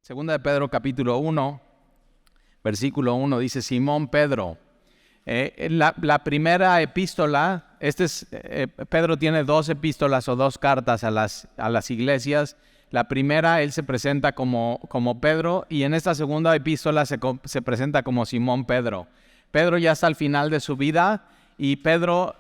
Segunda de Pedro capítulo 1, versículo 1 dice: Simón Pedro. La primera epístola, Pedro tiene dos epístolas o dos cartas a las iglesias. La primera, él se presenta como Pedro, y en esta segunda epístola se presenta como Simón Pedro. Pedro ya está al final de su vida, y Pedro,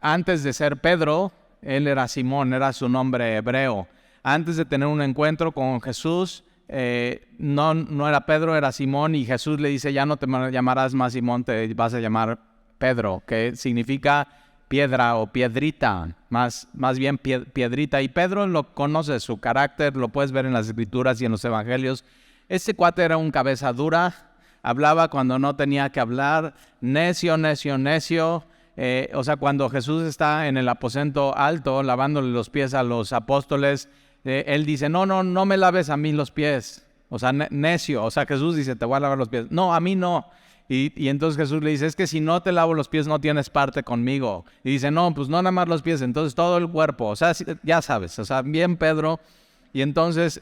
antes de ser Pedro, él era Simón, era su nombre hebreo. Antes de tener un encuentro con Jesús, no era Pedro, era Simón, y Jesús le dice: ya no te llamarás más Simón, te vas a llamar Pedro, que significa piedra o piedrita, más bien piedrita. Y Pedro lo conoce, su carácter, lo puedes ver en las Escrituras y en los Evangelios. Este cuate era un cabeza dura, hablaba cuando no tenía que hablar, necio. O sea, cuando Jesús está en el aposento alto lavándole los pies a los apóstoles, él dice: no me laves a mí los pies. O sea, necio. O sea, Jesús dice: te voy a lavar los pies. No, a mí no. Y entonces Jesús le dice: es que si no te lavo los pies no tienes parte conmigo. Y dice: no, pues no nada más los pies, entonces todo el cuerpo. O sea, ya sabes, o sea, bien Pedro. Y entonces,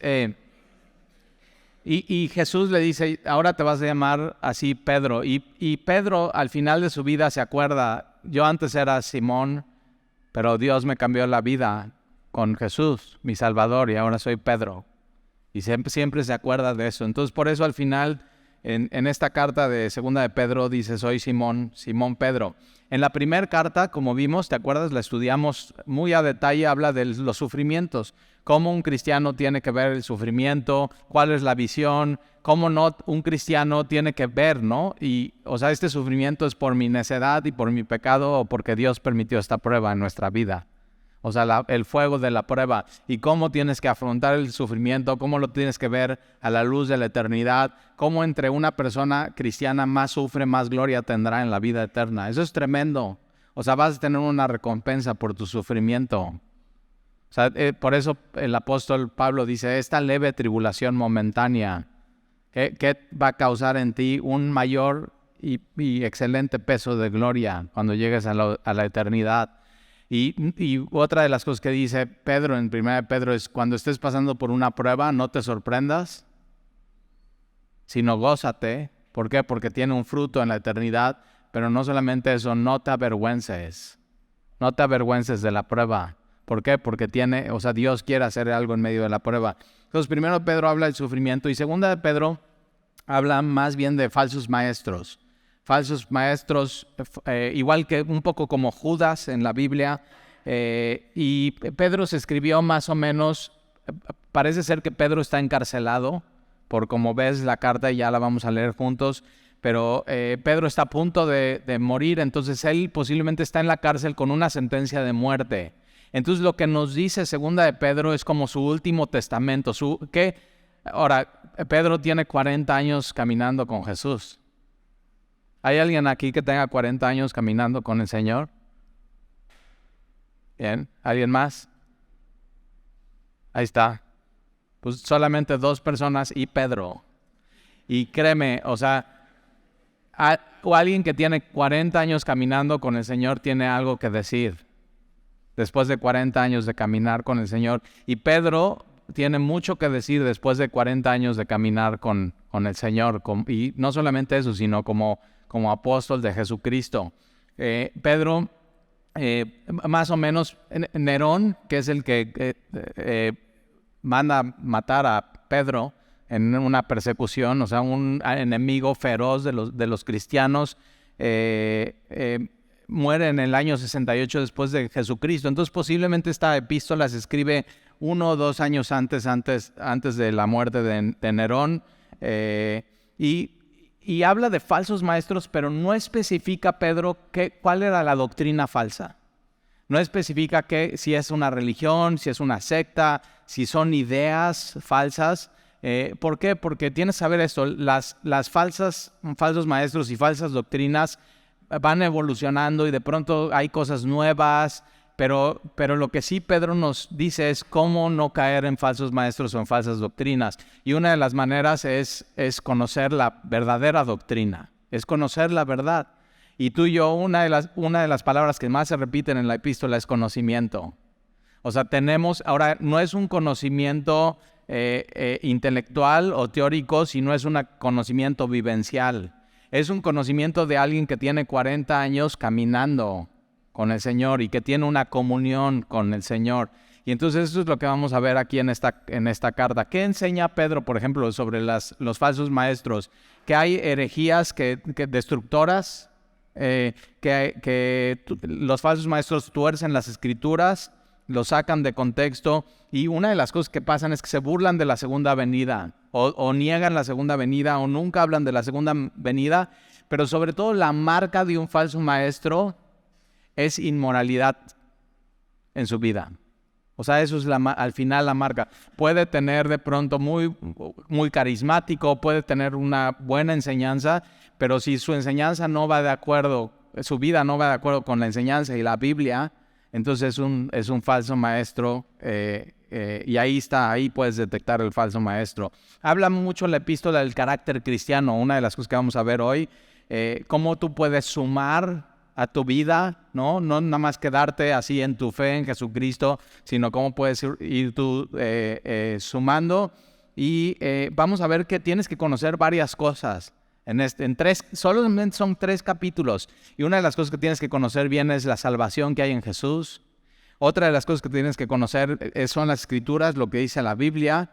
y Jesús le dice: ahora te vas a llamar así Pedro. Y Pedro al final de su vida se acuerda: yo antes era Simón, pero Dios me cambió la vida con Jesús, mi Salvador, y ahora soy Pedro. Y siempre se acuerda de eso. Entonces, por eso al final, en esta carta de segunda de Pedro, dice: soy Simón Pedro. En la primera carta, como vimos, ¿te acuerdas? La estudiamos muy a detalle, habla de los sufrimientos. Cómo un cristiano tiene que ver el sufrimiento, cuál es la visión, cómo no un cristiano tiene que ver, ¿no? Y, o sea, este sufrimiento es por mi necedad y por mi pecado, o porque Dios permitió esta prueba en nuestra vida. O sea, el fuego de la prueba, y cómo tienes que afrontar el sufrimiento, cómo lo tienes que ver a la luz de la eternidad, cómo entre una persona cristiana más sufre, más gloria tendrá en la vida eterna. Eso es tremendo. O sea, vas a tener una recompensa por tu sufrimiento. O sea, por eso el apóstol Pablo dice: esta leve tribulación momentánea, ¿qué va a causar en ti un mayor y excelente peso de gloria cuando llegues a la eternidad? Y otra de las cosas que dice Pedro en 1 Pedro es: cuando estés pasando por una prueba, no te sorprendas, sino gózate. ¿Por qué? Porque tiene un fruto en la eternidad. Pero no solamente eso, no te avergüences. No te avergüences de la prueba. ¿Por qué? Porque Dios quiere hacer algo en medio de la prueba. Entonces, primero Pedro habla del sufrimiento, y segunda de Pedro habla más bien de falsos maestros. Falsos maestros, igual que un poco como Judas en la Biblia. Y Pedro se escribió más o menos, parece ser que Pedro está encarcelado, por como ves la carta, y ya la vamos a leer juntos. Pero Pedro está a punto de morir, entonces él posiblemente está en la cárcel con una sentencia de muerte. Entonces lo que nos dice segunda de Pedro es como su último testamento. Ahora, Pedro tiene 40 años caminando con Jesús. ¿Hay alguien aquí que tenga 40 años caminando con el Señor? Bien. ¿Alguien más? Ahí está. Pues solamente 2 personas y Pedro. Y créeme, o sea, o alguien que tiene 40 años caminando con el Señor tiene algo que decir después de 40 años de caminar con el Señor. Y Pedro tiene mucho que decir después de 40 años de caminar con el Señor. Y no solamente eso, sino como apóstol de Jesucristo. Pedro, más o menos, Nerón, que es el que manda matar a Pedro en una persecución, o sea, un enemigo feroz de los cristianos, muere en el año 68 después de Jesucristo. Entonces posiblemente esta epístola se escribe 1 o 2 años antes de la muerte de Nerón, y habla de falsos maestros, pero no especifica Pedro cuál era la doctrina falsa. No especifica si es una religión, si es una secta, si son ideas falsas. ¿Por qué? Porque tienes que saber esto: las falsos maestros y falsas doctrinas van evolucionando, y de pronto hay cosas nuevas, pero lo que sí Pedro nos dice es cómo no caer en falsos maestros o en falsas doctrinas. Y una de las maneras es conocer la verdadera doctrina, es conocer la verdad. Y tú y yo, una de las palabras que más se repiten en la epístola es conocimiento. O sea, ahora no es un conocimiento intelectual o teórico, sino es un conocimiento vivencial. Es un conocimiento de alguien que tiene 40 años caminando con el Señor y que tiene una comunión con el Señor. Y entonces eso es lo que vamos a ver aquí en esta carta. ¿Qué enseña Pedro, por ejemplo, sobre los falsos maestros? Que hay herejías que destructoras, los falsos maestros tuercen las escrituras, lo sacan de contexto, y una de las cosas que pasan es que se burlan de la segunda venida, o niegan la segunda venida, o nunca hablan de la segunda venida, pero sobre todo la marca de un falso maestro es inmoralidad en su vida. O sea, eso es al final la marca. Puede tener de pronto muy carismático, puede tener una buena enseñanza, pero si su enseñanza no va de acuerdo, su vida no va de acuerdo con la enseñanza y la Biblia, entonces es un falso maestro, y ahí puedes detectar el falso maestro. Habla mucho la epístola del carácter cristiano, una de las cosas que vamos a ver hoy, cómo tú puedes sumar a tu vida, no nada más quedarte así en tu fe en Jesucristo, sino cómo puedes ir tú sumando. Y vamos a ver que tienes que conocer varias cosas. Solamente son 3 capítulos, y una de las cosas que tienes que conocer bien es la salvación que hay en Jesús. Otra de las cosas que tienes que conocer son las Escrituras, lo que dice la Biblia,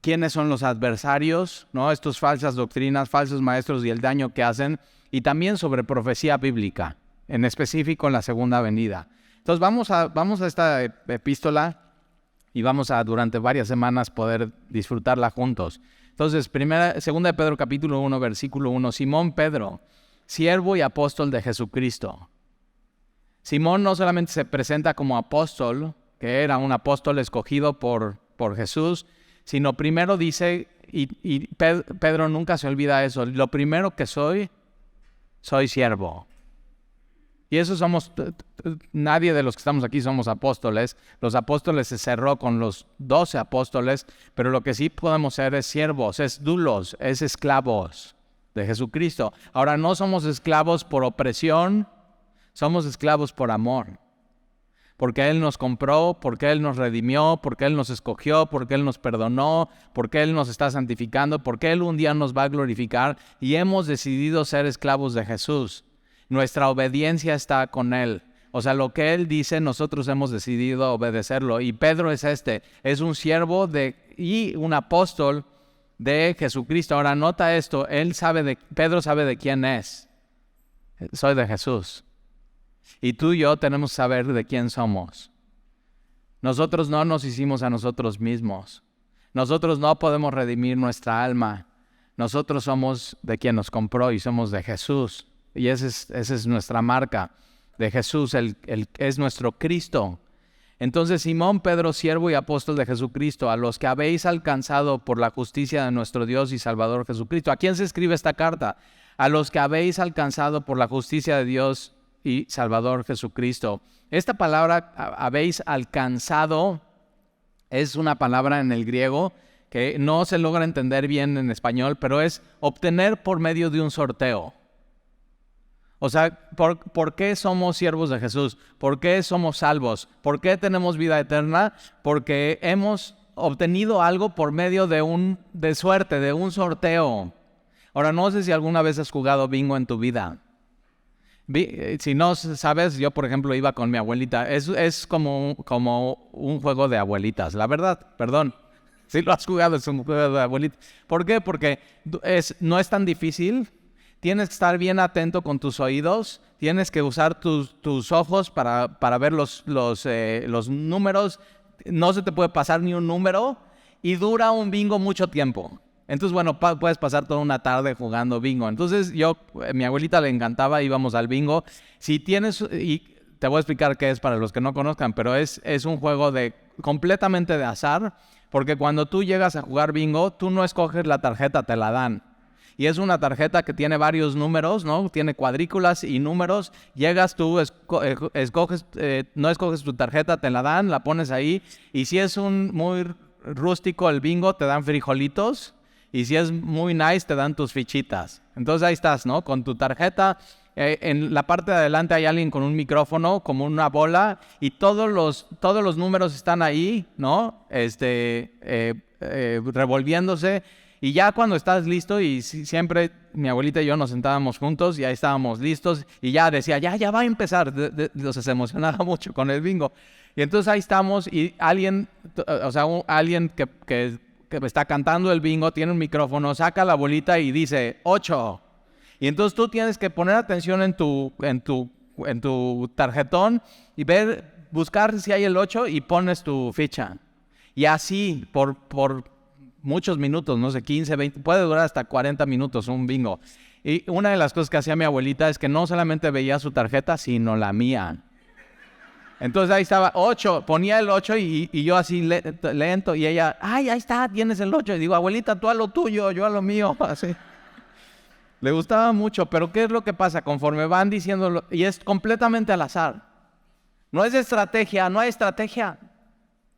quiénes son los adversarios, ¿no? Estas falsas doctrinas, falsos maestros y el daño que hacen, y también sobre profecía bíblica, en específico en la segunda venida. Entonces vamos a esta epístola y vamos a durante varias semanas poder disfrutarla juntos. Entonces, segunda de Pedro capítulo 1, versículo 1, Simón Pedro, siervo y apóstol de Jesucristo. Simón no solamente se presenta como apóstol, que era un apóstol escogido por Jesús, sino primero dice, y Pedro nunca se olvida eso, lo primero que soy siervo. Y eso nadie de los que estamos aquí somos apóstoles. Los apóstoles se cerró con los 12 apóstoles, pero lo que sí podemos ser es siervos, es doulos, es esclavos de Jesucristo. Ahora, no somos esclavos por opresión, somos esclavos por amor. Porque Él nos compró, porque Él nos redimió, porque Él nos escogió, porque Él nos perdonó, porque Él nos está santificando, porque Él un día nos va a glorificar, y hemos decidido ser esclavos de Jesús. Nuestra obediencia está con Él. O sea, lo que Él dice, nosotros hemos decidido obedecerlo. Y Pedro es un siervo y un apóstol de Jesucristo. Ahora, nota esto, Pedro sabe de quién es. Soy de Jesús. Y tú y yo tenemos que saber de quién somos. Nosotros no nos hicimos a nosotros mismos. Nosotros no podemos redimir nuestra alma. Nosotros somos de quien nos compró y somos de Jesús. Y esa es nuestra marca de Jesús, es nuestro Cristo. Entonces, Simón Pedro, siervo y apóstol de Jesucristo, a los que habéis alcanzado por la justicia de nuestro Dios y Salvador Jesucristo. ¿A quién se escribe esta carta? A los que habéis alcanzado por la justicia de Dios y Salvador Jesucristo. Esta palabra, habéis alcanzado, es una palabra en el griego que no se logra entender bien en español, pero es obtener por medio de un sorteo. O sea, ¿por qué somos siervos de Jesús? ¿Por qué somos salvos? ¿Por qué tenemos vida eterna? Porque hemos obtenido algo por medio de suerte, de un sorteo. Ahora, no sé si alguna vez has jugado bingo en tu vida. Si no sabes, yo por ejemplo iba con mi abuelita. Es como un juego de abuelitas, la verdad, perdón. Si lo has jugado, es un juego de abuelitas. ¿Por qué? Porque no es tan difícil. Tienes que estar bien atento con tus oídos, tienes que usar tus ojos para ver los números, no se te puede pasar ni un número, y dura un bingo mucho tiempo. Entonces, bueno, puedes pasar toda una tarde jugando bingo. Entonces, mi abuelita le encantaba, íbamos al bingo. Si tienes, y te voy a explicar qué es para los que no conozcan, pero es un juego completamente de azar, porque cuando tú llegas a jugar bingo, tú no escoges la tarjeta, te la dan. Y es una tarjeta que tiene varios números, ¿no? Tiene cuadrículas y números. Llegas tú, no escoges tu tarjeta, te la dan, la pones ahí. Y si es muy rústico el bingo, te dan frijolitos. Y si es muy nice, te dan tus fichitas. Entonces ahí estás, ¿no? Con tu tarjeta. En la parte de adelante hay alguien con un micrófono, como una bola. Y todos los números están ahí, ¿no? revolviéndose. Y ya cuando estás listo, y siempre mi abuelita y yo nos sentábamos juntos, y ahí estábamos listos, y ya decía, ya va a empezar. Entonces se emocionaba mucho con el bingo. Y entonces ahí estamos, y alguien que está cantando el bingo, tiene un micrófono, saca la bolita y dice 8. Y entonces tú tienes que poner atención en tu tarjetón y buscar si hay el 8 y pones tu ficha. Y así por muchos minutos, no sé, 15, 20, puede durar hasta 40 minutos un bingo. Y una de las cosas que hacía mi abuelita es que no solamente veía su tarjeta, sino la mía. Entonces ahí estaba 8, ponía el 8 y yo así lento, y ella, ahí está, tienes el 8. Y digo, abuelita, tú a lo tuyo, yo a lo mío, así. Le gustaba mucho, pero ¿qué es lo que pasa? Conforme van diciéndolo, y es completamente al azar. No es estrategia, no hay estrategia.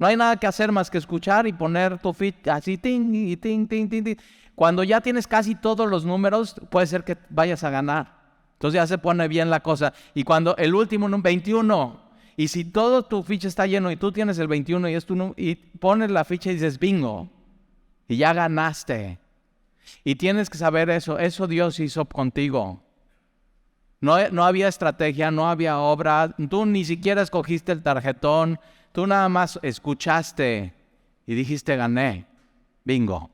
No hay nada que hacer más que escuchar y poner tu ficha así, ting, y ting, ting, ting, ting. Cuando ya tienes casi todos los números, puede ser que vayas a ganar. Entonces ya se pone bien la cosa. Y cuando el último, 21, y si todo tu ficha está lleno y tú tienes el 21 y pones la ficha y dices bingo, y ya ganaste. Y tienes que saber eso Dios hizo contigo. No había estrategia, no había obra, tú ni siquiera escogiste el tarjetón, tú nada más escuchaste y dijiste gané, bingo.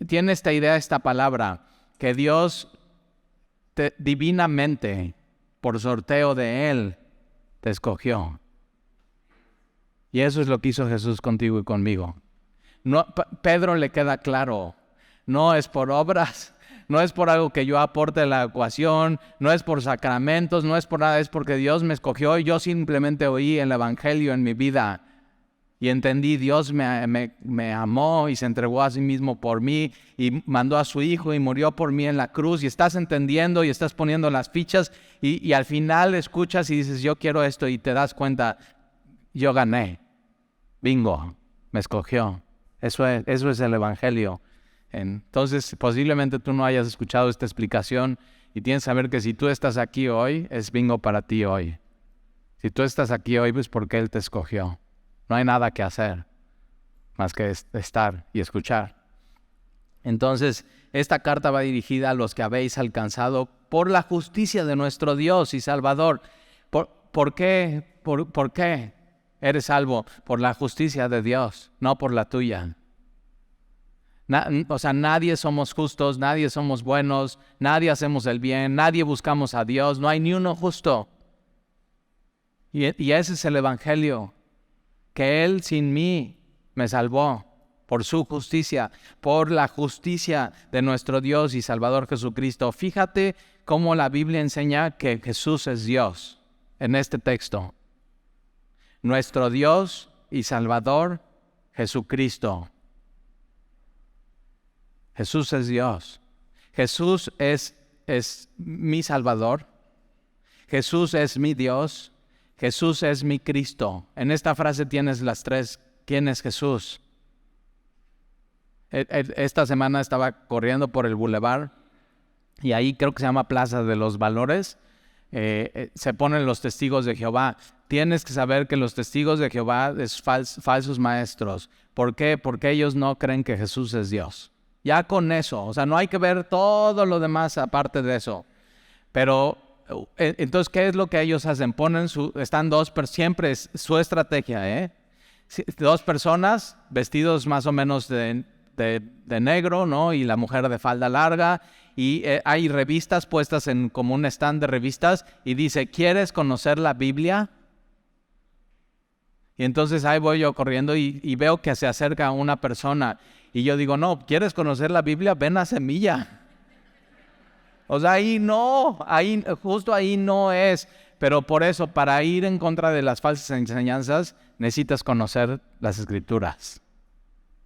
Tiene esta idea, esta palabra, que Dios divinamente, por sorteo de Él, te escogió. Y eso es lo que hizo Jesús contigo y conmigo. Pedro le queda claro, no es por obras, no es por algo que yo aporte a la ecuación, no es por sacramentos, no es por nada, es porque Dios me escogió y yo simplemente oí el Evangelio en mi vida y entendí, Dios me amó y se entregó a sí mismo por mí y mandó a su Hijo y murió por mí en la cruz, y estás entendiendo y estás poniendo las fichas y al final escuchas y dices, yo quiero esto, y te das cuenta, yo gané, bingo, me escogió. Eso es el Evangelio. Entonces, posiblemente tú no hayas escuchado esta explicación y tienes que saber que si tú estás aquí hoy, es bingo para ti hoy. Si tú estás aquí hoy, pues porque Él te escogió. No hay nada que hacer más que estar y escuchar. Entonces, esta carta va dirigida a los que habéis alcanzado por la justicia de nuestro Dios y Salvador. ¿Por qué? ¿Por qué eres salvo? Por la justicia de Dios, no por la tuya. Nadie somos justos, nadie somos buenos, nadie hacemos el bien, nadie buscamos a Dios, no hay ni uno justo. Y ese es el Evangelio, que Él sin mí me salvó por su justicia, por la justicia de nuestro Dios y Salvador Jesucristo. Fíjate cómo la Biblia enseña que Jesús es Dios en este texto. Nuestro Dios y Salvador Jesucristo. Jesús es Dios. Jesús es mi Salvador. Jesús es mi Dios. Jesús es mi Cristo. En esta frase tienes las tres. ¿Quién es Jesús? Esta semana estaba corriendo por el Boulevard y ahí creo que se llama Plaza de los Valores. Se ponen los testigos de Jehová. Tienes que saber que los testigos de Jehová es falsos maestros. ¿Por qué? Porque ellos no creen que Jesús es Dios. Ya con eso, no hay que ver todo lo demás aparte de eso. Pero, entonces, ¿qué es lo que ellos hacen? Están siempre es su estrategia, Dos personas vestidos más o menos de negro, ¿no? Y la mujer de falda larga, y hay revistas puestas como un stand de revistas, y dice, ¿quieres conocer la Biblia? Y entonces ahí voy yo corriendo y veo que se acerca una persona. Y yo digo, no, ¿quieres conocer la Biblia? Ven a Semilla. Justo ahí no es. Pero por eso, para ir en contra de las falsas enseñanzas, necesitas conocer las Escrituras.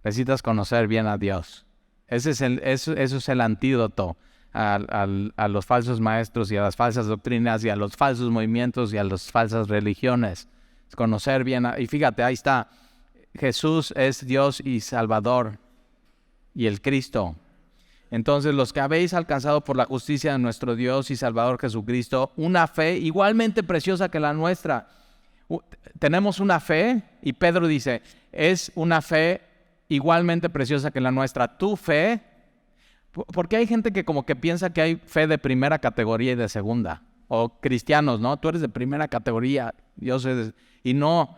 Necesitas conocer bien a Dios. Eso es el antídoto a los falsos maestros y a las falsas doctrinas y a los falsos movimientos y a las falsas religiones. Es conocer bien. Y fíjate, ahí está. Jesús es Dios y Salvador y el Cristo. Entonces, los que habéis alcanzado por la justicia de nuestro Dios y Salvador Jesucristo, una fe igualmente preciosa que la nuestra, tenemos una fe, y Pedro dice, es una fe igualmente preciosa que la nuestra. Tu fe, porque hay gente que como que piensa que hay fe de primera categoría y de segunda, o cristianos, ¿no? Tú eres de primera categoría, yo soy y no,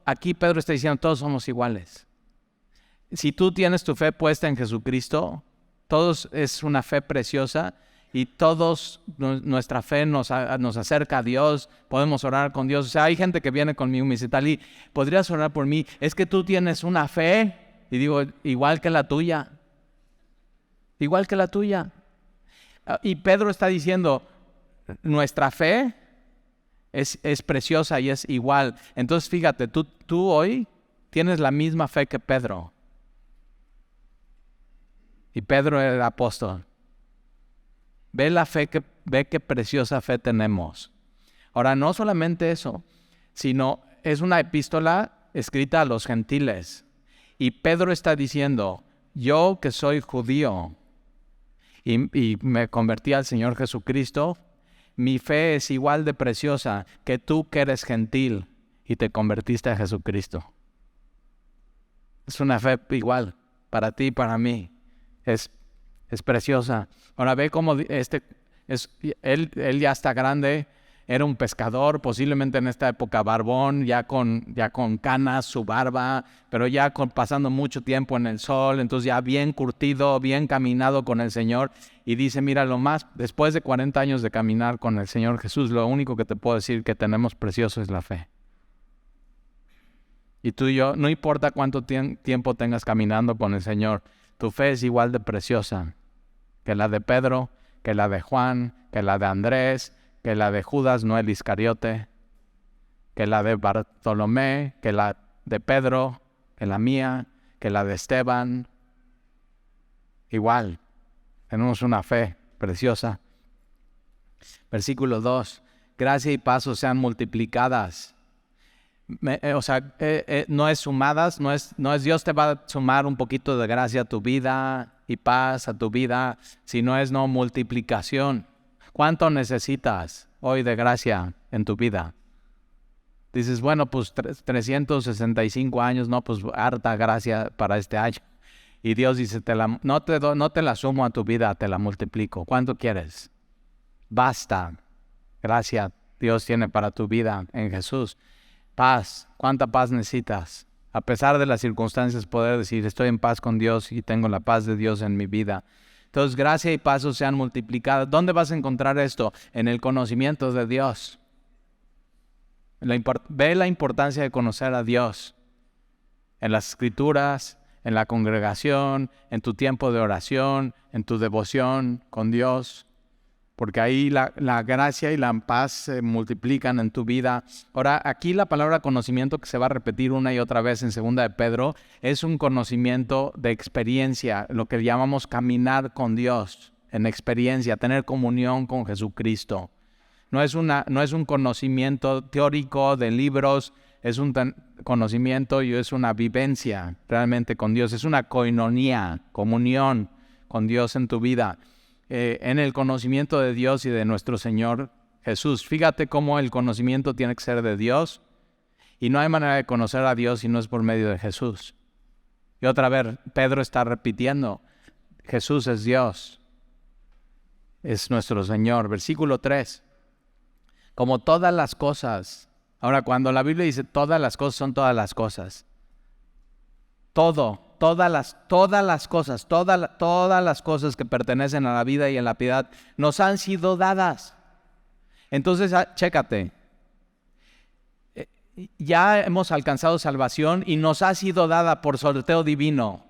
aquí Pedro está diciendo, todos somos iguales. Si tú tienes tu fe puesta en Jesucristo, todos es una fe preciosa, y todos, nuestra fe nos acerca a Dios, podemos orar con Dios. O sea, hay gente que viene conmigo y me dice, Tali, ¿podrías orar por mí? Es que tú tienes una fe, y digo, igual que la tuya. Igual que la tuya. Y Pedro está diciendo, nuestra fe es preciosa y es igual. Entonces, fíjate, tú hoy tienes la misma fe que Pedro. Y Pedro era el apóstol. Ve qué preciosa fe tenemos. Ahora, no solamente eso, sino es una epístola escrita a los gentiles. Y Pedro está diciendo, yo que soy judío y me convertí al Señor Jesucristo, mi fe es igual de preciosa que tú que eres gentil y te convertiste a Jesucristo. Es una fe igual para ti y para mí. Es preciosa. Ahora ve cómo él ya está grande, era un pescador, posiblemente en esta época barbón, ya con canas, su barba, pero ya pasando mucho tiempo en el sol, entonces ya bien curtido, bien caminado con el Señor. Y dice, mira, después de 40 años de caminar con el Señor Jesús, lo único que te puedo decir que tenemos precioso es la fe. Y tú y yo, no importa cuánto tiempo tengas caminando con el Señor, tu fe es igual de preciosa que la de Pedro, que la de Juan, que la de Andrés, que la de Judas, no el Iscariote, que la de Bartolomé, que la de Pedro, que la mía, que la de Esteban. Igual, tenemos una fe preciosa. Versículo 2, gracia y paz sean multiplicadas. No es sumadas, no es Dios te va a sumar un poquito de gracia a tu vida y paz a tu vida, sino es multiplicación. ¿Cuánto necesitas hoy de gracia en tu vida? Dices, bueno, pues 365 años, no, pues harta gracia para este año. Y Dios dice, no te la sumo a tu vida, te la multiplico. ¿Cuánto quieres? Basta. Gracia Dios tiene para tu vida en Jesús. Paz, ¿cuánta paz necesitas? A pesar de las circunstancias, poder decir, estoy en paz con Dios y tengo la paz de Dios en mi vida. Entonces, gracia y paz sean multiplicadas. ¿Dónde vas a encontrar esto? En el conocimiento de Dios. Ve la importancia de conocer a Dios. En las Escrituras, en la congregación, en tu tiempo de oración, en tu devoción con Dios. Porque ahí la gracia y la paz se multiplican en tu vida. Ahora, aquí la palabra conocimiento, que se va a repetir una y otra vez en 2 de Pedro, es un conocimiento de experiencia, lo que llamamos caminar con Dios en experiencia, tener comunión con Jesucristo. No es un conocimiento teórico de libros, es un conocimiento y es una vivencia realmente con Dios. Es una koinonía, comunión con Dios en tu vida. En el conocimiento de Dios y de nuestro Señor Jesús. Fíjate cómo el conocimiento tiene que ser de Dios, y no hay manera de conocer a Dios si no es por medio de Jesús. Y otra vez, Pedro está repitiendo, Jesús es Dios, es nuestro Señor. Versículo 3, como todas las cosas. Ahora, cuando la Biblia dice todas las cosas, son todas las cosas. Todas las cosas que pertenecen a la vida y a la piedad nos han sido dadas. Entonces, chécate. Ya hemos alcanzado salvación y nos ha sido dada por sorteo divino,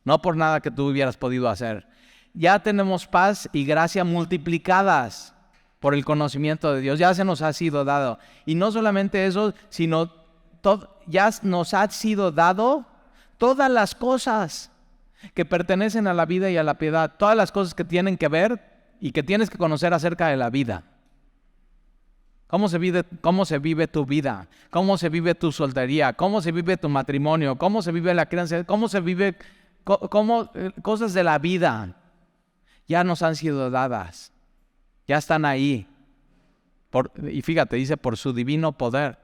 no por nada que tú hubieras podido hacer. Ya tenemos paz y gracia multiplicadas por el conocimiento de Dios. Ya se nos ha sido dado. Y no solamente eso, sino ya nos ha sido dado todas las cosas que pertenecen a la vida y a la piedad, todas las cosas que tienen que ver y que tienes que conocer acerca de la vida. ¿Cómo se vive tu vida? ¿Cómo se vive tu soltería? ¿Cómo se vive tu matrimonio? ¿Cómo se vive la crianza? ¿Cómo se vive cosas de la vida? Ya nos han sido dadas, ya están ahí. Y fíjate, dice por su divino poder.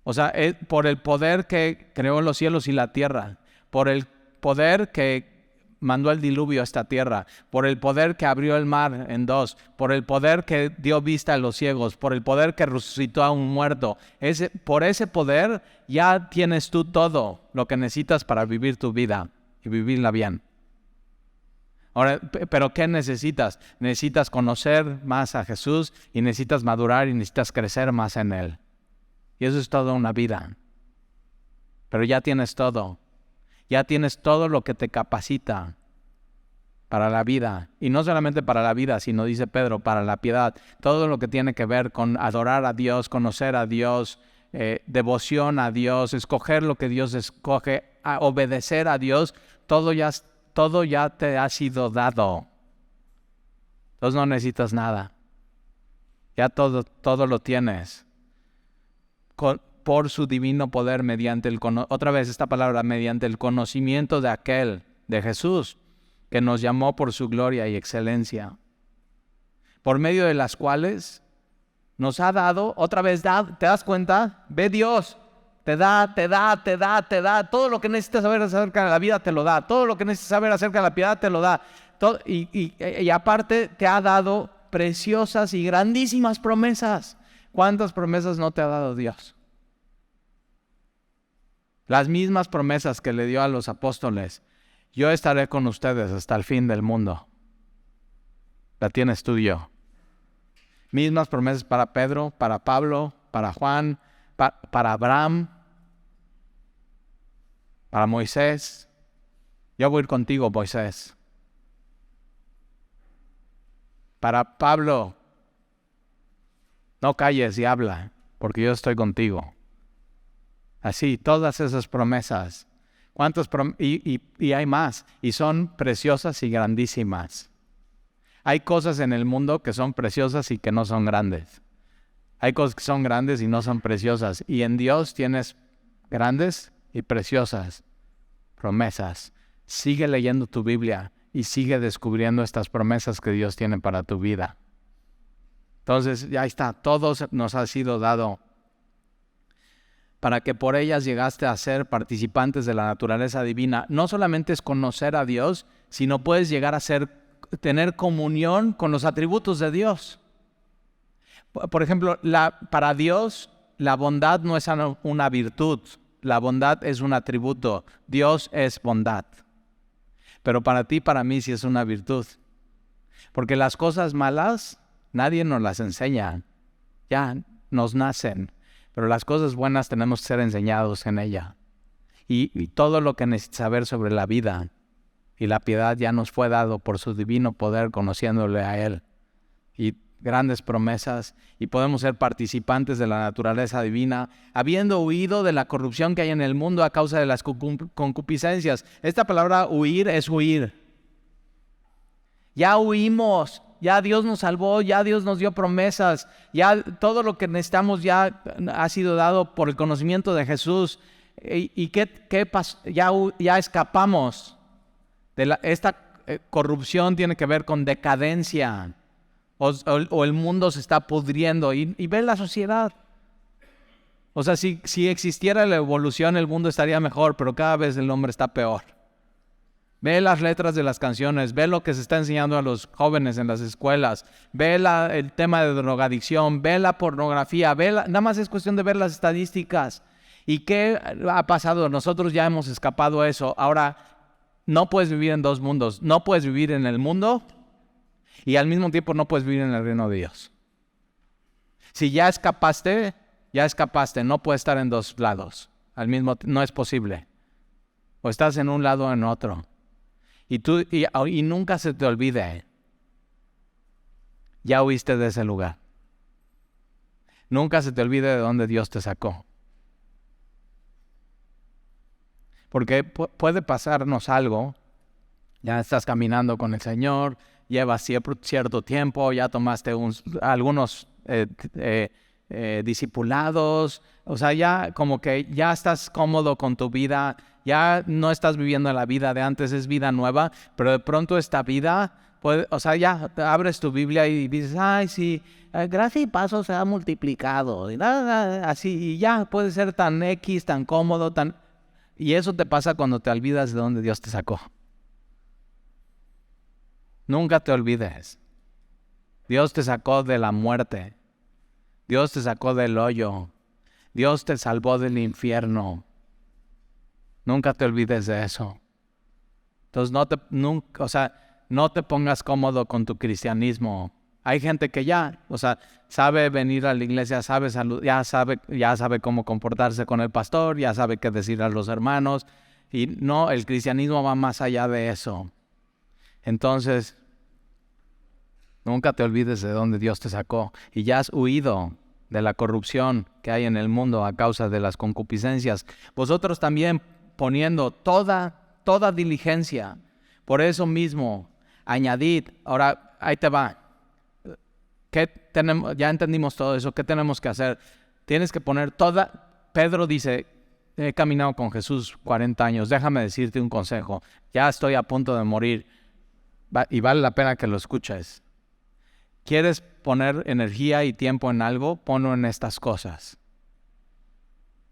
O sea, por el poder que creó los cielos y la tierra, por el poder que mandó el diluvio a esta tierra, por el poder que abrió el mar en dos, por el poder que dio vista a los ciegos, por el poder que resucitó a un muerto. Por ese poder ya tienes tú todo lo que necesitas para vivir tu vida y vivirla bien. Ahora, ¿pero qué necesitas? Necesitas conocer más a Jesús y necesitas madurar y necesitas crecer más en Él. Y eso es toda una vida. Pero ya tienes todo. Ya tienes todo lo que te capacita para la vida. Y no solamente para la vida, sino, dice Pedro, para la piedad. Todo lo que tiene que ver con adorar a Dios, conocer a Dios, devoción a Dios, escoger lo que Dios escoge, obedecer a Dios, todo ya te ha sido dado. Entonces no necesitas nada. Ya todo lo tienes. Por su divino poder mediante otra vez esta palabra, mediante el conocimiento de aquel, de Jesús, que nos llamó por su gloria y excelencia, por medio de las cuales nos ha dado, otra vez, ¿te das cuenta? Ve Dios, te da, todo lo que necesitas saber acerca de la vida te lo da, todo lo que necesitas saber acerca de la piedad te lo da, y aparte te ha dado preciosas y grandísimas promesas. ¿Cuántas promesas no te ha dado Dios? Las mismas promesas que le dio a los apóstoles. Yo estaré con ustedes hasta el fin del mundo. La tienes tú y yo. Mismas promesas para Pedro, para Pablo, para Juan, para Abraham, para Moisés. Yo voy a ir contigo, Moisés. Para Pablo, no calles y habla, porque yo estoy contigo. Así, todas esas promesas. Y hay más, y son preciosas y grandísimas. Hay cosas en el mundo que son preciosas y que no son grandes. Hay cosas que son grandes y no son preciosas. Y en Dios tienes grandes y preciosas promesas. Sigue leyendo tu Biblia y sigue descubriendo estas promesas que Dios tiene para tu vida. Entonces, ya está, todo nos ha sido dado para que por ellas llegaste a ser participantes de la naturaleza divina. No solamente es conocer a Dios, sino puedes llegar a tener comunión con los atributos de Dios. Por ejemplo, para Dios la bondad no es una virtud, la bondad es un atributo. Dios es bondad. Pero para ti, para mí sí es una virtud. Porque las cosas malas nadie nos las enseña, ya nos nacen. Pero las cosas buenas tenemos que ser enseñados en ella. Y todo lo que necesitas saber sobre la vida y la piedad ya nos fue dado por su divino poder, conociéndole a Él. Y grandes promesas, y podemos ser participantes de la naturaleza divina, habiendo huido de la corrupción que hay en el mundo a causa de las concupiscencias. Esta palabra huir es huir. Ya huimos. Ya Dios nos salvó, ya Dios nos dio promesas, ya todo lo que necesitamos ya ha sido dado por el conocimiento de Jesús. ¿Y qué pasó? Ya escapamos. Esta corrupción tiene que ver con decadencia, o el mundo se está pudriendo, y ve la sociedad. O sea, si existiera la evolución, el mundo estaría mejor, pero cada vez el hombre está peor. Ve las letras de las canciones, ve lo que se está enseñando a los jóvenes en las escuelas, ve el tema de drogadicción, ve la pornografía, nada más es cuestión de ver las estadísticas. ¿Y qué ha pasado? Nosotros ya hemos escapado a eso. Ahora, no puedes vivir en dos mundos. No puedes vivir en el mundo y al mismo tiempo no puedes vivir en el reino de Dios. Si ya escapaste, no puedes estar en dos lados. No es posible. O estás en un lado o en otro. Y nunca se te olvide, ya huiste de ese lugar. Nunca se te olvide de dónde Dios te sacó. Porque puede pasarnos algo, ya estás caminando con el Señor, llevas cierto tiempo, ya tomaste algunos discipulados, o sea, ya como que ya estás cómodo con tu vida, ya no estás viviendo la vida de antes, es vida nueva, pero de pronto esta vida O sea, ya te abres tu Biblia y dices, ay, sí, gracia y paso se ha multiplicado. Y nada, así, y ya puede ser tan X, tan cómodo, tan... Y eso te pasa cuando te olvidas de dónde Dios te sacó. Nunca te olvides. Dios te sacó de la muerte. Dios te sacó del hoyo. Dios te salvó del infierno. Nunca te olvides de eso. Entonces no te pongas cómodo con tu cristianismo. Hay gente que ya, sabe venir a la iglesia, sabe ya sabe cómo comportarse con el pastor, ya sabe qué decir a los hermanos. Y no, el cristianismo va más allá de eso. Entonces, nunca te olvides de dónde Dios te sacó. Y ya has huido de la corrupción que hay en el mundo a causa de las concupiscencias. Vosotros también poniendo toda diligencia. Por eso mismo, añadid. Ahora, ahí te va. Ya entendimos todo eso. ¿Qué tenemos que hacer? Tienes que poner Pedro dice, he caminado con Jesús 40 años. Déjame decirte un consejo. Ya estoy a punto de morir. Y vale la pena que lo escuches. ¿Quieres poner energía y tiempo en algo? Ponlo en estas cosas.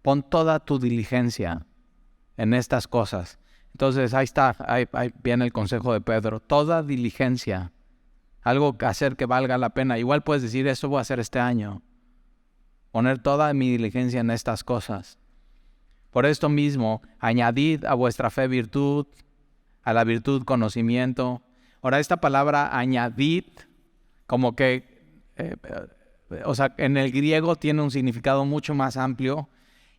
Pon toda tu diligencia en estas cosas. Entonces, ahí está, ahí viene el consejo de Pedro. Toda diligencia, algo que hacer que valga la pena. Igual puedes decir, eso voy a hacer este año. Poner toda mi diligencia en estas cosas. Por esto mismo, añadid a vuestra fe virtud, a la virtud conocimiento. Ahora, esta palabra añadid, como que, en el griego tiene un significado mucho más amplio.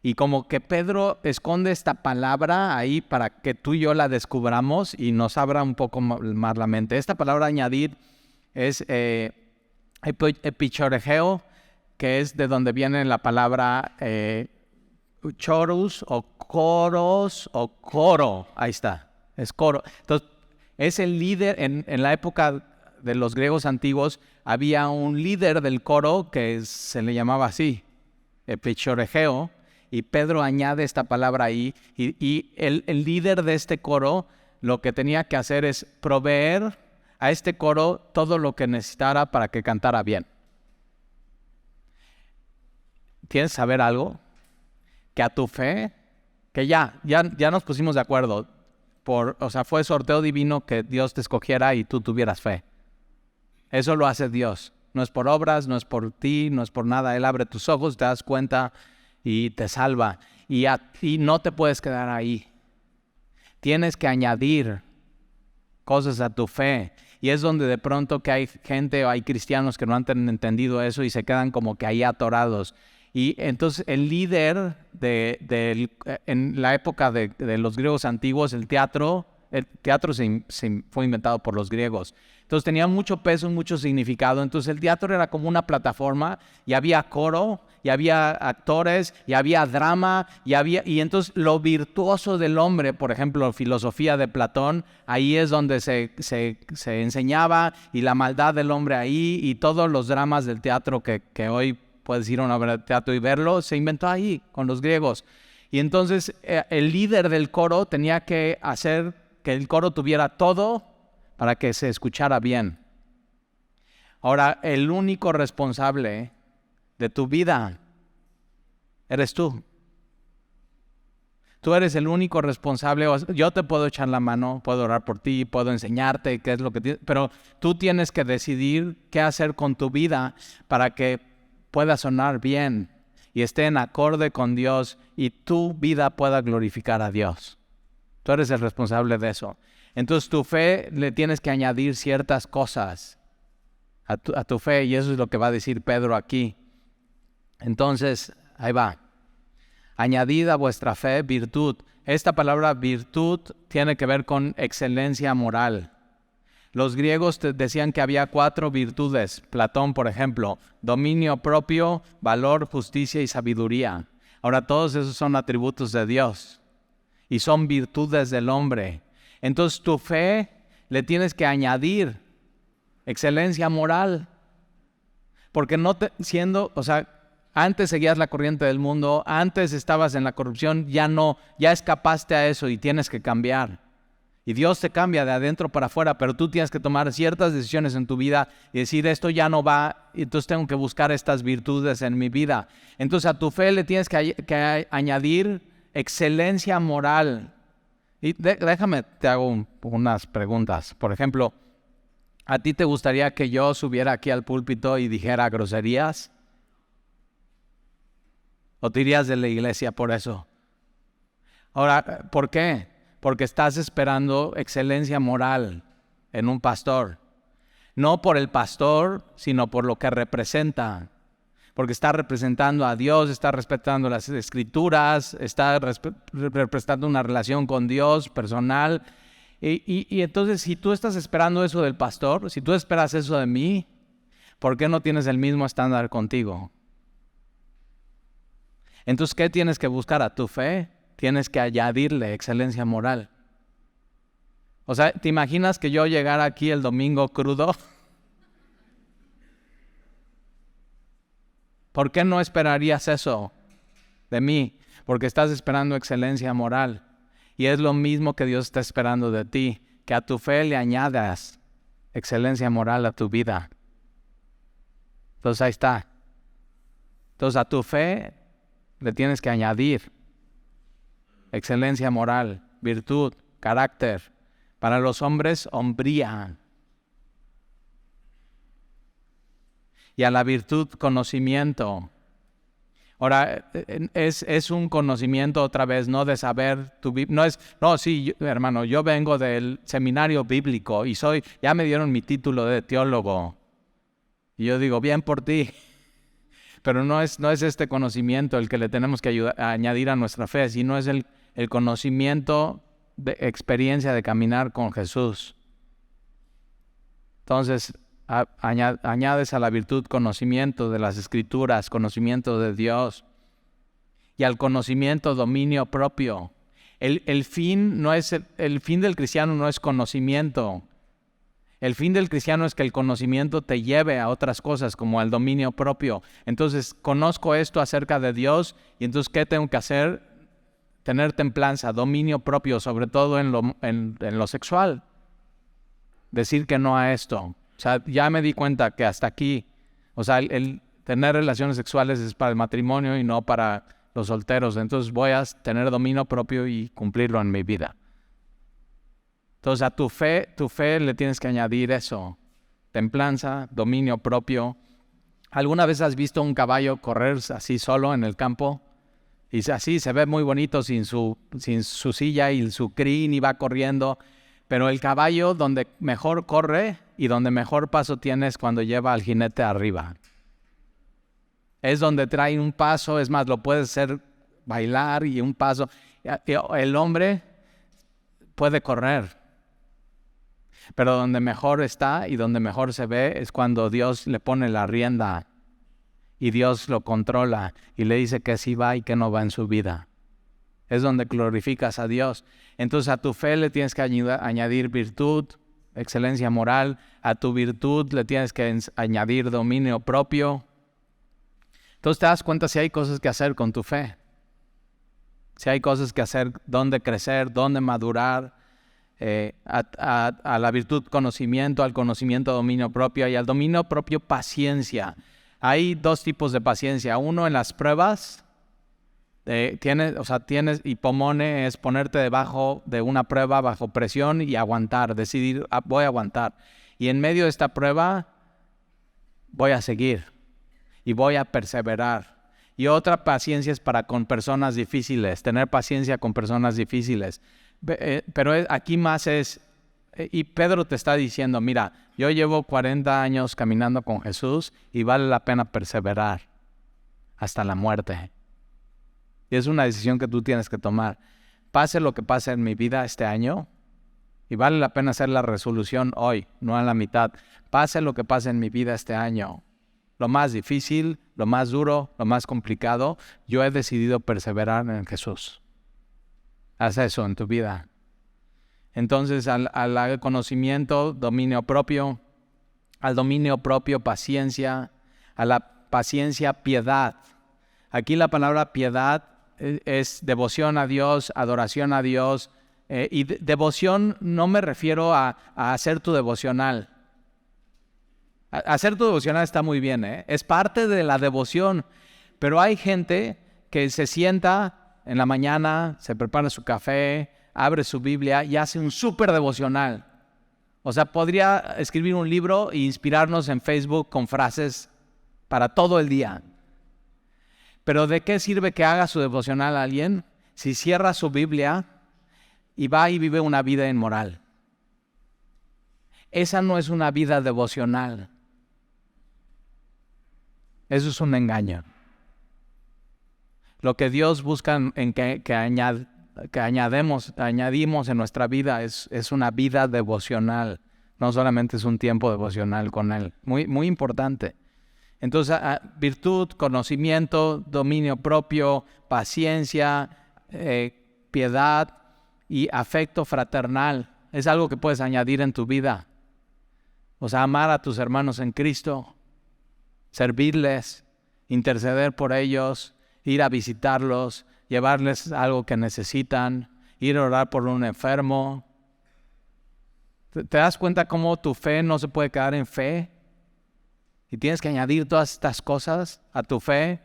Y como que Pedro esconde esta palabra ahí para que tú y yo la descubramos y nos abra un poco más la mente. Esta palabra añadir es epichorgeo, que es de donde viene la palabra chorus o coros o coro. Ahí está, es coro. Entonces, es el líder, en la época de los griegos antiguos, había un líder del coro que se le llamaba así, epichorgeo. Y Pedro añade esta palabra ahí, y el líder de este coro lo que tenía que hacer es proveer a este coro todo lo que necesitara para que cantara bien. ¿Tienes que saber algo? Que a tu fe, que ya nos pusimos de acuerdo, fue sorteo divino que Dios te escogiera y tú tuvieras fe. Eso lo hace Dios. No es por obras, no es por ti, no es por nada. Él abre tus ojos, te das cuenta y te salva. Y no te puedes quedar ahí. Tienes que añadir cosas a tu fe. Y es donde de pronto que hay gente o hay cristianos que no han entendido eso y se quedan como que ahí atorados. Y entonces el líder en la época de los griegos antiguos, el teatro fue inventado por los griegos. Entonces tenía mucho peso, mucho significado. Entonces el teatro era como una plataforma y había coro, y había actores, y había drama, y entonces lo virtuoso del hombre, por ejemplo, filosofía de Platón, ahí es donde se enseñaba, y la maldad del hombre ahí, y todos los dramas del teatro que hoy puedes ir a una obra de teatro y verlo, se inventó ahí con los griegos. Y entonces el líder del coro tenía que hacer que el coro tuviera todo para que se escuchara bien. Ahora, el único responsable de tu vida eres tú. Tú eres el único responsable. Yo te puedo echar la mano, puedo orar por ti, puedo enseñarte qué es lo que tienes, pero tú tienes que decidir qué hacer con tu vida para que pueda sonar bien y esté en acorde con Dios y tu vida pueda glorificar a Dios. Tú eres el responsable de eso. Entonces tu fe le tienes que añadir ciertas cosas a tu fe, y eso es lo que va a decir Pedro aquí. Entonces, ahí va. Añadid a vuestra fe virtud. Esta palabra virtud tiene que ver con excelencia moral. Los griegos decían que había 4 virtudes. Platón, por ejemplo, dominio propio, valor, justicia y sabiduría. Ahora, todos esos son atributos de Dios y son virtudes del hombre. Entonces, tu fe le tienes que añadir excelencia moral. Porque antes seguías la corriente del mundo, antes estabas en la corrupción, ya escapaste a eso y tienes que cambiar. Y Dios te cambia de adentro para afuera, pero tú tienes que tomar ciertas decisiones en tu vida y decir, esto ya no va, y entonces tengo que buscar estas virtudes en mi vida. Entonces a tu fe le tienes que añadir excelencia moral. Y déjame, te hago unas preguntas. Por ejemplo, ¿a ti te gustaría que yo subiera aquí al púlpito y dijera groserías? ¿O te irías de la iglesia por eso? Ahora, ¿por qué? Porque estás esperando excelencia moral en un pastor. No por el pastor, sino por lo que representa. Porque está representando a Dios, está respetando las escrituras, está representando una relación con Dios personal. Y entonces, si tú estás esperando eso del pastor, si tú esperas eso de mí, ¿por qué no tienes el mismo estándar contigo? Entonces, ¿qué tienes que buscar a tu fe? Tienes que añadirle excelencia moral. O sea, ¿te imaginas que yo llegara aquí el domingo crudo? ¿Por qué no esperarías eso de mí? Porque estás esperando excelencia moral. Y es lo mismo que Dios está esperando de ti, que a tu fe le añadas excelencia moral a tu vida. Entonces ahí está. Entonces a tu fe le tienes que añadir excelencia moral, virtud, carácter. Para los hombres, hombría. Y a la virtud, conocimiento. Ahora, es un conocimiento otra vez, no de saber tu Biblia. Hermano, yo vengo del seminario bíblico y ya me dieron mi título de teólogo. Y yo digo, bien por ti. Pero no es este conocimiento el que le tenemos que añadir a nuestra fe, sino es el conocimiento de experiencia de caminar con Jesús. Entonces, añades a la virtud conocimiento de las Escrituras, conocimiento de Dios, y al conocimiento dominio propio. El fin del cristiano no es conocimiento. El fin del cristiano es que el conocimiento te lleve a otras cosas como al dominio propio. Entonces, conozco esto acerca de Dios y entonces, ¿qué tengo que hacer? Tener templanza, dominio propio, sobre todo en lo sexual. Decir que no a esto. O sea, ya me di cuenta que hasta aquí, o sea, el tener relaciones sexuales es para el matrimonio y no para los solteros. Entonces voy a tener dominio propio y cumplirlo en mi vida. Entonces a tu fe le tienes que añadir eso. Templanza, dominio propio. ¿Alguna vez has visto un caballo correr así solo en el campo? Y así se ve muy bonito sin su silla y su crin y va corriendo. Pero el caballo donde mejor corre y donde mejor paso tiene es cuando lleva al jinete arriba. Es donde trae un paso, es más, lo puedes hacer bailar y un paso. El hombre puede correr. Pero donde mejor está y donde mejor se ve es cuando Dios le pone la rienda y Dios lo controla y le dice que sí va y que no va en su vida. Es donde glorificas a Dios. Entonces a tu fe le tienes que añadir virtud, excelencia moral. A tu virtud le tienes que añadir dominio propio. Entonces te das cuenta si hay cosas que hacer con tu fe. Si hay cosas que hacer, dónde crecer, dónde madurar. A la virtud conocimiento, al conocimiento dominio propio y al dominio propio paciencia. Hay dos tipos de paciencia. Uno en las pruebas, tienes hipomone, es ponerte debajo de una prueba bajo presión y aguantar, decidir, voy a aguantar. Y en medio de esta prueba voy a seguir y voy a perseverar. Y otra paciencia es con personas difíciles, tener paciencia con personas difíciles. Pero aquí más y Pedro te está diciendo, mira, yo llevo 40 años caminando con Jesús y vale la pena perseverar hasta la muerte. Y es una decisión que tú tienes que tomar. Pase lo que pase en mi vida este año, y vale la pena hacer la resolución hoy, no a la mitad. Pase lo que pase en mi vida este año. Lo más difícil, lo más duro, lo más complicado, yo he decidido perseverar en Jesús. Haz eso en tu vida. Entonces, al conocimiento, dominio propio, al dominio propio, paciencia, a la paciencia, piedad. Aquí la palabra piedad es devoción a Dios, adoración a Dios, Y devoción no me refiero a hacer tu devocional. Hacer tu devocional está muy bien, es parte de la devoción, pero hay gente que se sienta en la mañana, se prepara su café, abre su Biblia y hace un súper devocional. O sea, podría escribir un libro e inspirarnos en Facebook con frases para todo el día. Pero ¿de qué sirve que haga su devocional a alguien si cierra su Biblia y va y vive una vida inmoral? Esa no es una vida devocional. Eso es un engaño. Lo que Dios busca en que añadimos en nuestra vida es una vida devocional. No solamente es un tiempo devocional con Él. Muy, muy importante. Entonces, virtud, conocimiento, dominio propio, paciencia, piedad y afecto fraternal. Es algo que puedes añadir en tu vida. O sea, amar a tus hermanos en Cristo, servirles, interceder por ellos, ir a visitarlos, llevarles algo que necesitan, ir a orar por un enfermo. ¿Te das cuenta cómo tu fe no se puede quedar en fe? Y tienes que añadir todas estas cosas a tu fe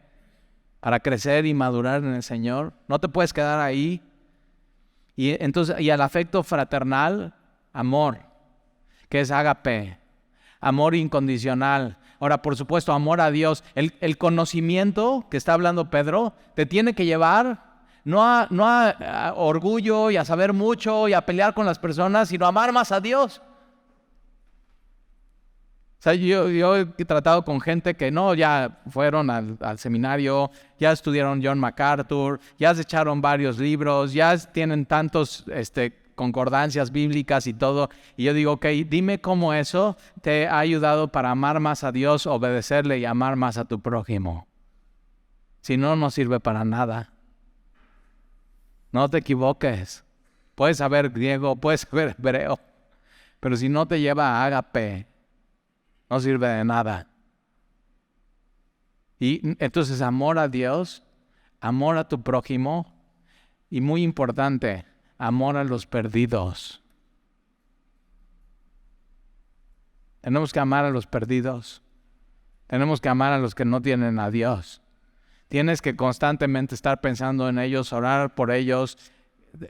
para crecer y madurar en el Señor. No te puedes quedar ahí. Y al afecto fraternal, amor, que es ágape, amor incondicional. Ahora, por supuesto, amor a Dios. El conocimiento que está hablando Pedro te tiene que llevar no a orgullo y a saber mucho y a pelear con las personas, sino a amar más a Dios. O sea, yo he tratado con gente que ya fueron al seminario, ya estudiaron John MacArthur, ya se echaron varios libros, ya tienen tantos concordancias bíblicas y todo. Y yo digo, ok, dime cómo eso te ha ayudado para amar más a Dios, obedecerle y amar más a tu prójimo. Si no, no sirve para nada. No te equivoques. Puedes saber griego, puedes saber hebreo, pero si no te lleva a ágape, no sirve de nada. Y entonces amor a Dios, amor a tu prójimo y muy importante, amor a los perdidos. Tenemos que amar a los perdidos. Tenemos que amar a los que no tienen a Dios. Tienes que constantemente estar pensando en ellos, orar por ellos,